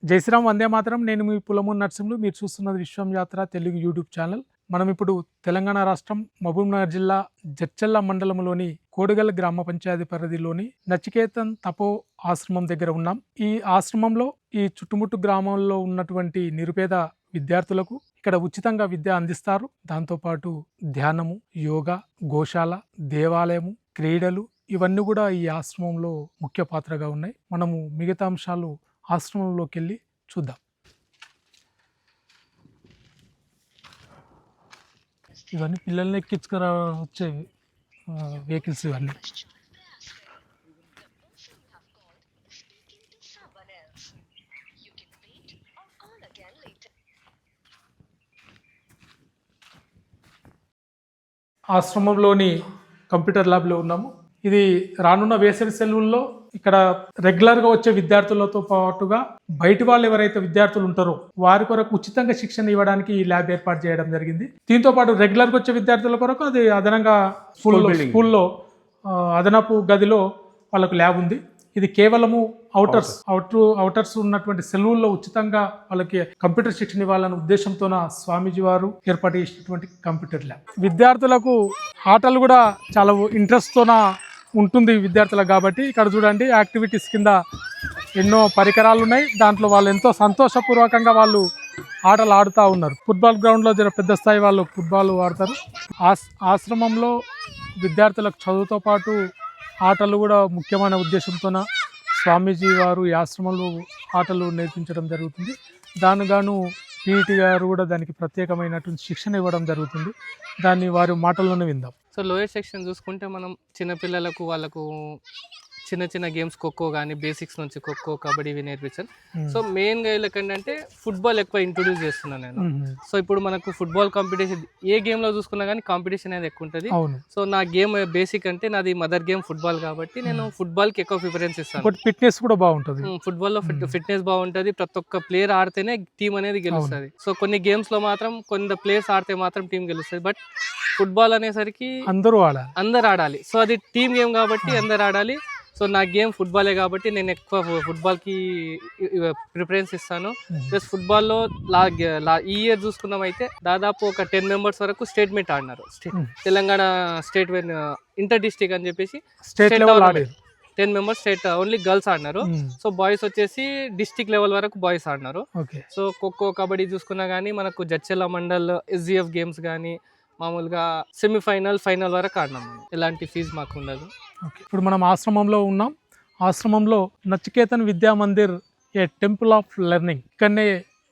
జై శ్రీరామ్ వందే మాతరం. నేను మీ పులమూరు నరసింహులు. మీరు చూస్తున్నది విశ్వం యాత్ర తెలుగు యూట్యూబ్ ఛానల్. మనం ఇప్పుడు తెలంగాణ రాష్ట్రం మహబూబ్నగర్ జిల్లా జడ్చల్ల మండలంలోని కోడుగల్ గ్రామ పంచాయతీ పరిధిలోని నచికేతన్ తపో ఆశ్రమం దగ్గర ఉన్నాం. ఈ ఆశ్రమంలో ఈ చుట్టుముట్టు గ్రామాల్లో ఉన్నటువంటి నిరుపేద విద్యార్థులకు ఇక్కడ ఉచితంగా విద్య అందిస్తారు. దాంతోపాటు ధ్యానము, యోగా, గోశాల, దేవాలయము, క్రీడలు ఇవన్నీ కూడా ఈ ఆశ్రమంలో ముఖ్య పాత్రగా ఉన్నాయి. మనము మిగతా అంశాలు ఆశ్రమంలోకి వెళ్ళి చూద్దాం. ఇవన్నీ పిల్లల్ని ఎక్కించుకురా వచ్చే వెహికల్స్ ఇవన్నీ. ఆశ్రమంలోని కంప్యూటర్ ల్యాబ్లో ఉన్నాము. ఇది రానున్న వేసవి సెలవుల్లో ఇక్కడ రెగ్యులర్గా వచ్చే విద్యార్థులతో పాటుగా బయటి వాళ్ళు ఎవరైతే విద్యార్థులు ఉంటారో వారి కొరకు ఉచితంగా శిక్షణ ఇవ్వడానికి ఈ ల్యాబ్ ఏర్పాటు చేయడం జరిగింది. దీంతో పాటు రెగ్యులర్గా వచ్చే విద్యార్థుల కొరకు అది అదనంగా స్కూల్లో అదనపు గదిలో వాళ్ళకు ల్యాబ్ ఉంది. ఇది కేవలము అవుటర్స్ ఉన్నటువంటి సెలవుల్లో ఉచితంగా వాళ్ళకి కంప్యూటర్ శిక్షణ ఇవ్వాలన్న ఉద్దేశంతోన స్వామీజీ వారు ఏర్పాటు చేసినటువంటి కంప్యూటర్ ల్యాబ్. విద్యార్థులకు ఆటలు కూడా చాలా ఇంట్రెస్ట్తోన ఉంటుంది విద్యార్థులకు. కాబట్టి ఇక్కడ చూడండి, యాక్టివిటీస్ కింద ఎన్నో పరికరాలు ఉన్నాయి. దాంట్లో వాళ్ళు ఎంతో సంతోషపూర్వకంగా వాళ్ళు ఆటలు ఆడుతూ ఉన్నారు. ఫుట్బాల్ గ్రౌండ్లో పెద్ద స్థాయి వాళ్ళు ఫుట్బాల్ ఆడతారు. ఆశ్రమంలో విద్యార్థులకు చదువుతో పాటు ఆటలు కూడా ముఖ్యమైన ఉద్దేశంతోన స్వామీజీ వారు ఈ ఆశ్రమంలో ఆటలు నేర్పించడం జరుగుతుంది. దానిగాను పీఈటీ గారు కూడా దానికి ప్రత్యేకమైనటువంటి శిక్షణ ఇవ్వడం జరుగుతుంది. దాన్ని వారి మాటల్లోనే విందాం. సో లోయర్ సెక్షన్ చూసుకుంటే మనం చిన్నపిల్లలకు వాళ్ళకు చిన్న చిన్న గేమ్స్ ఖోఖో కానీ బేసిక్స్ నుంచి ఖోఖో, కబడ్డీ ఇవి నేర్పించాను. సో మెయిన్గా వీళ్ళకి ఏంటంటే ఫుట్బాల్ ఎక్కువ ఇంట్రొడ్యూస్ చేస్తున్నాను నేను. సో ఇప్పుడు మనకు ఫుట్బాల్ కాంపిటీషన్ ఏ గేమ్లో చూసుకున్నా కానీ కాంపిటీషన్ అనేది ఎక్కువ ఉంటుంది. సో నా గేమ్ బేసిక్ అంటే నాది మదర్ గేమ్ ఫుట్బాల్ కాబట్టి నేను ఫుట్బాల్కి ఎక్కువ ప్రిఫరెన్స్ ఇస్తాను. ఫిట్నెస్ కూడా బాగుంటుంది. ఫుట్బాల్లో ఫిట్నెస్ బాగుంటుంది. ప్రతి ఒక్క ప్లేయర్ ఆడితేనే టీం అనేది గెలుస్తుంది. సో కొన్ని గేమ్స్లో మాత్రం కొన్ని ప్లేయర్స్ ఆడితే మాత్రం టీం గెలుస్తుంది. బట్ ఫుట్బాల్ అనేసరికి అందరూ ఆడాలి. సో అది టీం గేమ్ కాబట్టి అందరు ఆడాలి. సో నా గేమ్ ఫుట్బాలే కాబట్టి నేను ఎక్కువ ఫుట్బాల్కి ప్రిఫరెన్స్ ఇస్తాను. ప్లస్ ఫుట్బాల్లో ఈ ఇయర్ చూసుకున్నామైతే దాదాపు ఒక 10 members వరకు స్టేట్ మీట్ ఆడినారు. తెలంగాణ స్టేట్ ఇంటర్ డిస్ట్రిక్ట్ అని చెప్పేసి 10 members స్టేట్ ఓన్లీ గర్ల్స్ ఆడినారు. సో బాయ్స్ వచ్చేసి డిస్ట్రిక్ట్ లెవెల్ వరకు బాయ్స్ ఆడినారు. సో ఖోఖో, కబడ్డీ చూసుకున్నా కానీ మనకు జడ్చల్ల మండల్ SGF గేమ్స్ కానీ మామూలుగా సెమీఫైనల్, ఫైనల్ వరకు ఆడినాం. ఎలాంటి ఫీజు మాకు ఉండదు. ఇప్పుడు మనం ఆశ్రమంలో ఉన్నాం. ఆశ్రమంలో నచికేతన్ విద్యా మందిర్ ఏ టెంపుల్ ఆఫ్ లెర్నింగ్. ఇక్కడనే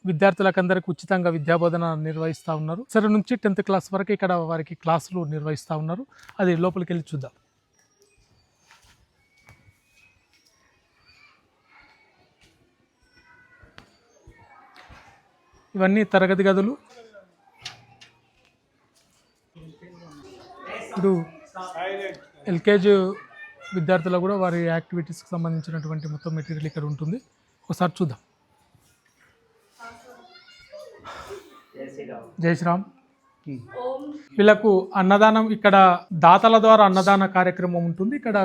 విద్యార్థులకు అందరికి ఉచితంగా విద్యాబోధన నిర్వహిస్తూ ఉన్నారు. సరే నుంచి 10th క్లాస్ వరకు ఇక్కడ వారికి క్లాసులు నిర్వహిస్తూ ఉన్నారు. అది లోపలికి వెళ్ళి చూద్దాం. ఇవన్నీ తరగతి గదులు. ఇప్పుడు ఎల్కేజీ విద్యార్థులకు కూడా వారి యాక్టివిటీస్కి సంబంధించినటువంటి మొత్తం మెటీరియల్ ఇక్కడ ఉంటుంది. ఒకసారి చూద్దాం. జై శ్రీరామ్. వీళ్ళకు అన్నదానం, ఇక్కడ దాతల ద్వారా అన్నదాన కార్యక్రమం ఉంటుంది. ఇక్కడ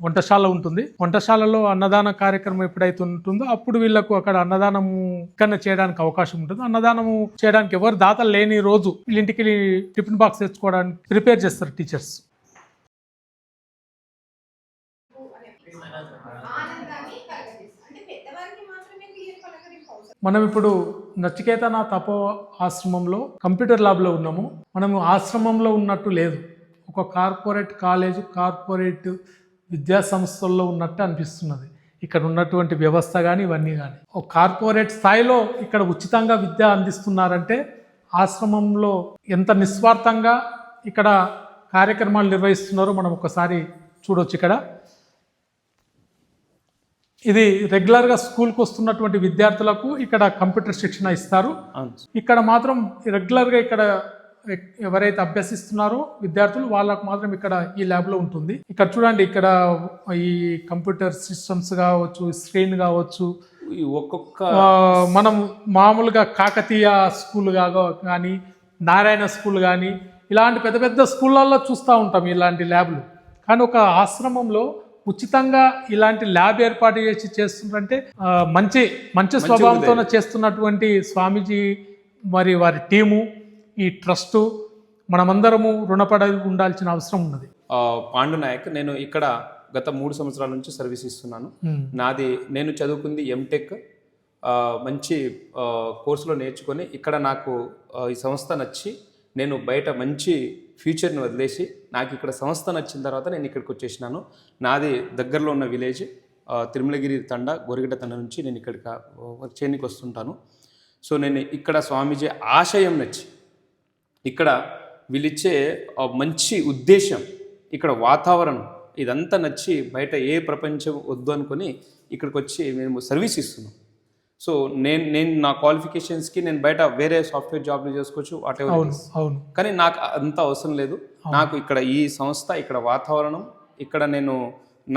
వంటశాల ఉంటుంది. వంటశాలలో అన్నదాన కార్యక్రమం ఎప్పుడైతే ఉంటుందో అప్పుడు వీళ్ళకు అక్కడ అన్నదానము ఇక్కడ చేయడానికి అవకాశం ఉంటుంది. అన్నదానము చేయడానికి ఎవరు దాతలు లేని రోజు వీళ్ళింటికి టిఫిన్ బాక్స్ తెచ్చుకోవడానికి ప్రిపేర్ చేస్తారు టీచర్స్. మనం ఇప్పుడు నచికేతన తపో ఆశ్రమంలో కంప్యూటర్ ల్యాబ్లో ఉన్నాము. మనము ఆశ్రమంలో ఉన్నట్టు లేదు, ఒక కార్పొరేట్ కాలేజ్, కార్పొరేట్ విద్యా సంస్థల్లో ఉన్నట్టు అనిపిస్తున్నది. ఇక్కడ ఉన్నటువంటి వ్యవస్థ కానీ ఇవన్నీ కానీ ఒక కార్పొరేట్ స్థాయిలో ఇక్కడ ఉచితంగా విద్య అందిస్తున్నారంటే ఆశ్రమంలో ఎంత నిస్వార్థంగా ఇక్కడ కార్యక్రమాలు నిర్వహిస్తున్నారో మనం ఒకసారి చూడవచ్చు. ఇక్కడ ఇది రెగ్యులర్గా స్కూల్కి వస్తున్నటువంటి విద్యార్థులకు ఇక్కడ కంప్యూటర్ శిక్షణ ఇస్తారు. ఇక్కడ మాత్రం రెగ్యులర్గా ఇక్కడ ఎవరైతే అభ్యసిస్తున్నారో విద్యార్థులు వాళ్ళకు మాత్రం ఇక్కడ ఈ ల్యాబ్లో ఉంటుంది. ఇక్కడ చూడండి, ఇక్కడ ఈ కంప్యూటర్ సిస్టమ్స్ కావచ్చు, స్క్రీన్ కావచ్చు, ఒక్కొక్క మనం మామూలుగా కాకతీయ స్కూల్ కానీ, నారాయణ స్కూల్ కానీ ఇలాంటి పెద్ద పెద్ద స్కూళ్ళల్లో చూస్తూ ఉంటాం ఇలాంటి ల్యాబ్లు. కానీ ఒక ఆశ్రమంలో ఉచితంగా ఇలాంటి ల్యాబ్ ఏర్పాటు చేసి చేస్తుంటే మంచి మంచి స్వభావంతో చేస్తున్నటువంటి స్వామీజీ మరి వారి టీము ఈ ట్రస్టు మనమందరము రుణపడి ఉండాల్సిన అవసరం ఉన్నది. పాండు నాయక్, నేను ఇక్కడ గత 3 సంవత్సరాల నుంచి సర్వీస్ ఇస్తున్నాను. నేను చదువుకుంది ఎంటెక్, మంచి కోర్సులో నేర్చుకొని ఇక్కడ నాకు ఈ సంస్థ నచ్చి నేను బయట మంచి ఫ్యూచర్ని వదిలేసి నాకు ఇక్కడ సంస్థ నచ్చిన తర్వాత నేను ఇక్కడికి వచ్చేసినాను. నాది దగ్గరలో ఉన్న విలేజ్ తిరుమలగిరి తండ, గోరిగడ్డ తండ నుంచి నేను ఇక్కడికి వర్క్ చేయడానికి వస్తుంటాను. సో నేను ఇక్కడ స్వామీజీ ఆశయం నచ్చి, ఇక్కడ వీళ్ళిచ్చే మంచి ఉద్దేశం, ఇక్కడ వాతావరణం ఇదంతా నచ్చి బయట ఏ ప్రపంచం వద్దు అనుకొని ఇక్కడికి వచ్చి మేము సర్వీస్ ఇస్తున్నాం. సో నేను నా క్వాలిఫికేషన్స్కి నేను బయట వేరే సాఫ్ట్వేర్ జాబ్లు చేసుకోవచ్చు, వాట్ ఎవర్, కానీ నాకు అంత అవసరం లేదు. నాకు ఇక్కడ ఈ సంస్థ, ఇక్కడ వాతావరణం, ఇక్కడ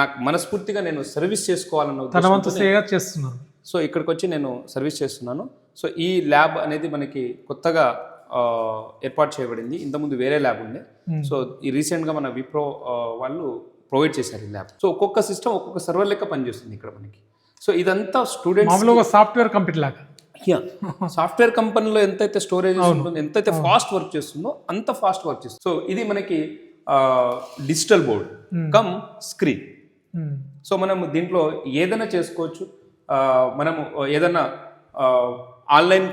నాకు మనస్ఫూర్తిగా నేను సర్వీస్ చేసుకోవాలన్న ఉద్దేశంతో చేస్తున్నాను. సో ఇక్కడికి వచ్చి నేను సర్వీస్ చేస్తున్నాను. సో ఈ ల్యాబ్ అనేది మనకి కొత్తగా ఏర్పాటు చేయబడింది. ఇంతకుముందు వేరే ల్యాబ్ ఉండే. సో ఈ రీసెంట్గా మన విప్రో వాళ్ళు ప్రొవైడ్ చేశారు ఈ ల్యాబ్. సో ఒక్కొక్క సిస్టమ్ ఒక్కొక్క సర్వర్ లెక్క పనిచేస్తుంది ఇక్కడ మనకి. సో ఇదంతా స్టూడెంట్స్ సాఫ్ట్వేర్ కంపెనీ లాగా, సాఫ్ట్వేర్ కంపెనీలో ఎంతైతే స్టోరేజ్ ఉంటుందో, ఎంతైతే ఫాస్ట్ వర్క్ చేస్తుందో అంత ఫాస్ట్ వర్క్ చేస్తుంది. సో ఇది మనకి digital board come screen. So మనం దీంట్లో ఏదైనా చేసుకోవచ్చు. మనము ఏదైనా ఆన్లైన్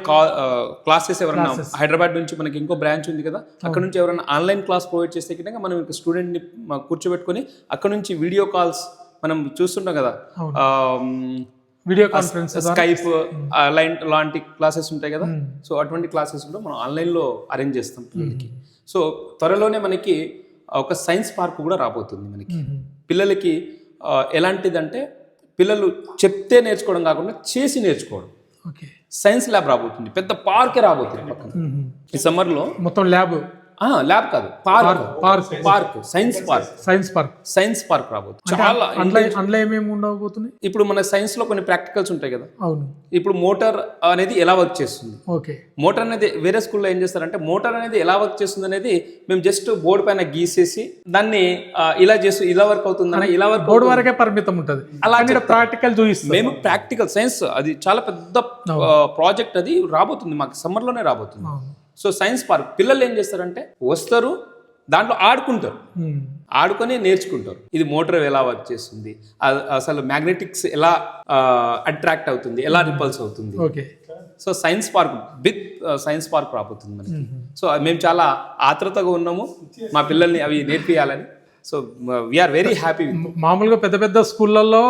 క్లాసెస్ ఎవరైనా హైదరాబాద్ నుంచి మనకి ఇంకో బ్రాంచ్ ఉంది కదా, అక్కడ నుంచి ఎవరైనా ఆన్లైన్ క్లాస్ ప్రొవైడ్ చేస్తే కనుక మనం ఇంకా స్టూడెంట్ని కూర్చోబెట్టుకొని అక్కడ నుంచి వీడియో కాల్స్ మనం చూస్తుంటాం కదా, వీడియో కాన్ఫరెన్స్, స్కైప్ లాంటి క్లాసెస్ ఉంటాయి కదా. సో అటువంటి క్లాసెస్ కూడా మనం ఆన్లైన్లో అరేంజ్ చేస్తాం పిల్లలకి. సో త్వరలోనే మనకి ఒక సైన్స్ పార్క్ కూడా రాబోతుంది మనకి. పిల్లలకి ఎలాంటిదంటే పిల్లలు చెప్తే నేర్చుకోవడం కాకుండా చేసి నేర్చుకోవడం. సైన్స్ ల్యాబ్ రాబోతుంది, పెద్ద పార్కే రాబోతుంది పక్కన. ఈ సమ్మర్లో మొత్తం ల్యాబ్ కాదు, పార్క్ సైన్స్ పార్క్ రాబోతుంది. చాలా అందులో ఏమేమి ఉండబోతుంది. ఇప్పుడు మన సైన్స్ లో కొన్ని ప్రాక్టికల్స్ ఉంటాయి కదా. అవును. ఇప్పుడు మోటార్ అనేది ఎలా వర్క్ చేస్తుంది, మోటార్ అనేది వేరే స్కూల్లో ఏం చేస్తారంటే మోటార్ అనేది ఎలా వర్క్ చేస్తుంది అనేది మేము జస్ట్ బోర్డు పైన గీసేసి దాన్ని ఇలా వర్క్ అవుతుంది, ఇలా వర్క్ బోర్డు వరకే పరిమితం ఉంటుంది. అలాగే ప్రాక్టికల్ చూపిస్తాం మేము. ప్రాక్టికల్ సైన్స్ అది చాలా పెద్ద ప్రాజెక్ట్, అది రాబోతుంది మాకు సమ్మర్ లోనే రాబోతుంది. సో సైన్స్ పార్క్ పిల్లలు ఏం చేస్తారంటే వస్తారు, దాంట్లో ఆడుకుంటారు, ఆడుకొని నేర్చుకుంటారు. ఇది మోటార్ ఎలా వర్క్ చేస్తుంది, అసలు మ్యాగ్నెటిక్స్ ఎలా అట్రాక్ట్ అవుతుంది, ఎలా రిపల్స్ అవుతుంది. So science park, big science park రాబోతుంది మనకి. సో మేము చాలా ఆత్రతగా ఉన్నాము మా పిల్లల్ని అవి నేర్పియాలని. So we are very happy. మామూలుగా పెద్ద పెద్ద స్కూళ్ళల్లో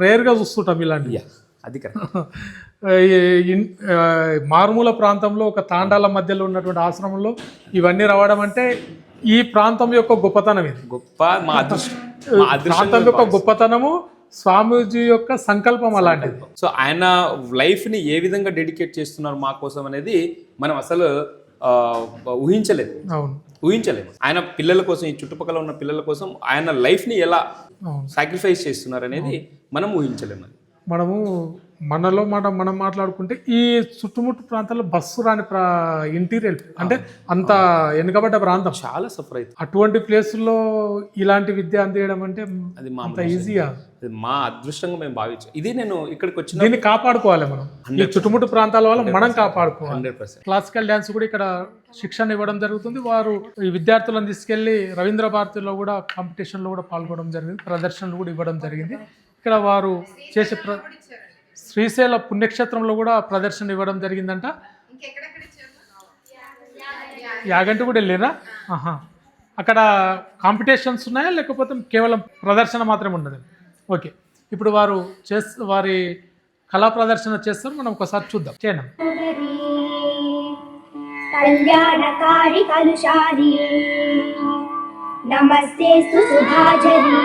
రేర్గా చూస్తుంటాం ఇలాంటి. అది కరెక్ట్. మారుమూల ప్రాంతంలో ఒక తాండాల మధ్యలో ఉన్నటువంటి ఆశ్రమంలో ఇవన్నీ రావడం అంటే ఈ ప్రాంతం యొక్క గొప్పతనం. ఇది గొప్ప మా అదృష్టం. ప్రాంతం యొక్క గొప్పతనము, స్వామీజీ యొక్క సంకల్పం అలాంటిది. సో ఆయన లైఫ్ని ఏ విధంగా డెడికేట్ చేస్తున్నారు మా కోసం అనేది మనం అసలు ఊహించలేదు. ఆయన పిల్లల కోసం, ఈ చుట్టుపక్కల ఉన్న పిల్లల కోసం ఆయన లైఫ్ని ఎలా సాక్రిఫైస్ చేస్తున్నారు అనేది మనం ఊహించలేము. మనం మాట్లాడుకుంటే ఈ చుట్టుముట్టు ప్రాంతాల్లో బస్సు రాని ఇంటీరియర్ అంటే అంత వెనుకబడ్డ ప్రాంతం, చాలా సఫర్ అవుతుంది. అటువంటి ప్లేసుల్లో ఇలాంటి విద్య అందించడం అంటే అది అంత ఈజీగా, మా అదృష్టంగా మేము భావించాం. ఇది నేను ఇక్కడికి వచ్చిన దీన్ని కాపాడుకోవాలి మనం, ఈ చుట్టుముట్టు ప్రాంతాల వల్ల మనం కాపాడుకోవాలి. 100%. క్లాసికల్ డ్యాన్స్ కూడా ఇక్కడ శిక్షణ ఇవ్వడం జరుగుతుంది. వారు ఈ విద్యార్థులను తీసుకెళ్లి రవీంద్ర భారతిలో కూడా కాంపిటీషన్లో కూడా పాల్గొనడం జరిగింది, ప్రదర్శనలు కూడా ఇవ్వడం జరిగింది. ఇక్కడ వారు చేసే శ్రీశైల పుణ్యక్షేత్రంలో కూడా ప్రదర్శన ఇవ్వడం జరిగిందంట. యాగంటి కూడా వెళ్ళిరా? అక్కడ కాంపిటీషన్స్ ఉన్నాయా లేకపోతే కేవలం ప్రదర్శన మాత్రమే ఉన్నది? ఓకే, ఇప్పుడు వారు వారి కళా ప్రదర్శన చేస్తారు, మనం ఒకసారి చూద్దాం. చేయండి. కళ్యాణకారి కలుషారి నమస్తే సుధాజరి.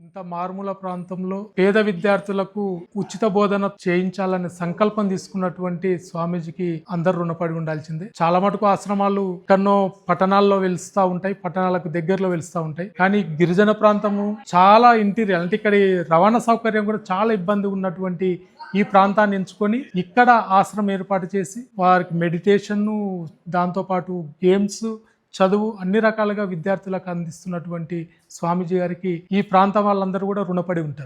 ఇంత మారుమూల ప్రాంతంలో పేద విద్యార్థులకు ఉచిత బోధన చేయించాలనే సంకల్పం తీసుకున్నటువంటి స్వామీజీకి అందరు రుణపడి ఉండాల్సిందే. చాలా మటుకు ఆశ్రమాలు ఎన్నో పట్టణాల్లో వెలుస్తూ ఉంటాయి, పట్టణాలకు దగ్గరలో వెలుస్తూ ఉంటాయి. కానీ గిరిజన ప్రాంతము చాలా ఇంటీరియర్ అంటే ఇక్కడ రవాణా సౌకర్యం కూడా చాలా ఇబ్బంది ఉన్నటువంటి ఈ ప్రాంతాన్ని ఎంచుకొని ఇక్కడ ఆశ్రమం ఏర్పాటు చేసి వారికి మెడిటేషన్, దాంతోపాటు గేమ్స్, చదువు అన్ని రకాలుగా విద్యార్థులకు అందిస్తున్నటువంటి స్వామీజీ గారికి ఈ ప్రాంతం వాళ్ళందరూ కూడా రుణపడి ఉంటారు.